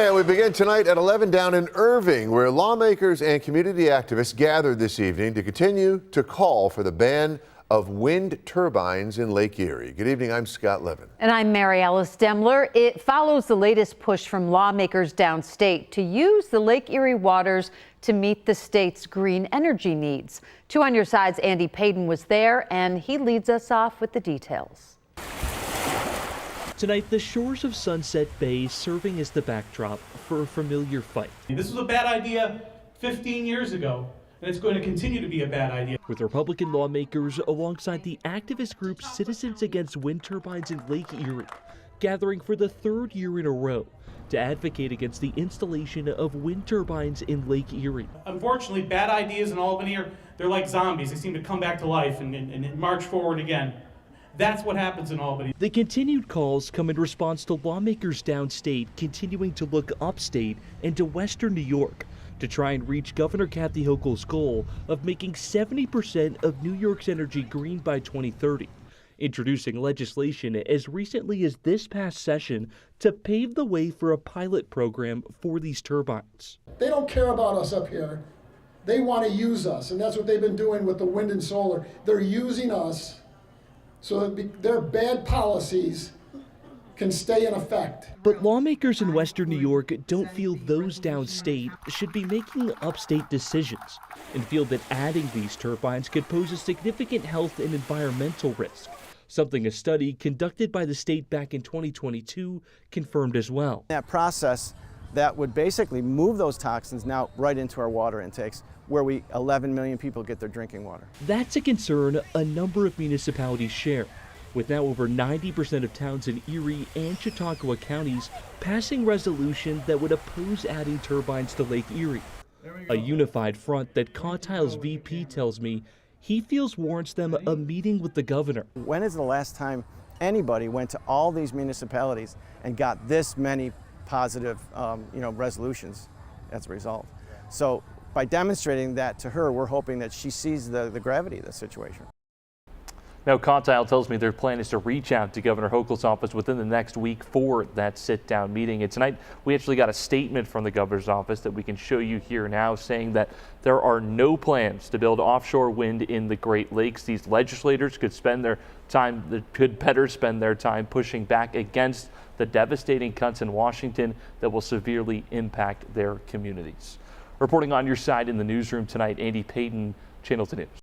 And we begin tonight at 11 down in Irving, where lawmakers and community activists gathered this evening to continue to call for the ban of wind turbines in Lake Erie. Good evening, I'm Scott Levin. And I'm Mary Alice Demler. It follows the latest push from lawmakers downstate to use the Lake Erie waters to meet the state's green energy needs. 2 on Your Side's Andy Payton was there, and he leads us off with the details. Tonight, the shores of Sunset Bay serving as the backdrop for a familiar fight. This was a bad idea 15 years ago, and it's going to continue to be a bad idea. With Republican lawmakers alongside the activist group Citizens Against Wind Turbines in Lake Erie, gathering for the 3rd year in a row to advocate against the installation of wind turbines in Lake Erie. Unfortunately, bad ideas in Albany they're like zombies. They seem to come back to life and march forward again. That's what happens in Albany. The continued calls come in response to lawmakers downstate continuing to look upstate and to western New York to try and reach Governor Kathy Hochul's goal of making 70% of New York's energy green by 2030, introducing legislation as recently as this past session to pave the way for a pilot program for these turbines. They don't care about us up here. They want to use us, and that's what they've been doing with the wind and solar. They're using us so that their bad policies can stay in effect. But lawmakers in western New York don't feel those downstate should be making upstate decisions and feel that adding these turbines could pose a significant health and environmental risk, something a study conducted by the state back in 2022 confirmed as well. That process that would basically move those toxins now right into our water intakes, where 11 million people get their drinking water. That's a concern a number of municipalities share, with now over 90% of towns in Erie and Chautauqua counties passing resolutions that would oppose adding turbines to Lake Erie. A unified front that Cawtile's VP tells me he feels warrants them a meeting with the governor. When is the last time anybody went to all these municipalities and got this many positive resolutions as a result? So by demonstrating that to her, we're hoping that she sees the gravity of the situation. Now, Cawtile tells me their plan is to reach out to Governor Hochul's office within the next week for that sit-down meeting. And tonight, we actually got a statement from the governor's office that we can show you here now, saying that there are no plans to build offshore wind in the Great Lakes. These legislators could better spend their time pushing back against the devastating cuts in Washington that will severely impact their communities. Reporting on your side in the newsroom tonight, Andy Payton, Channel 2 News.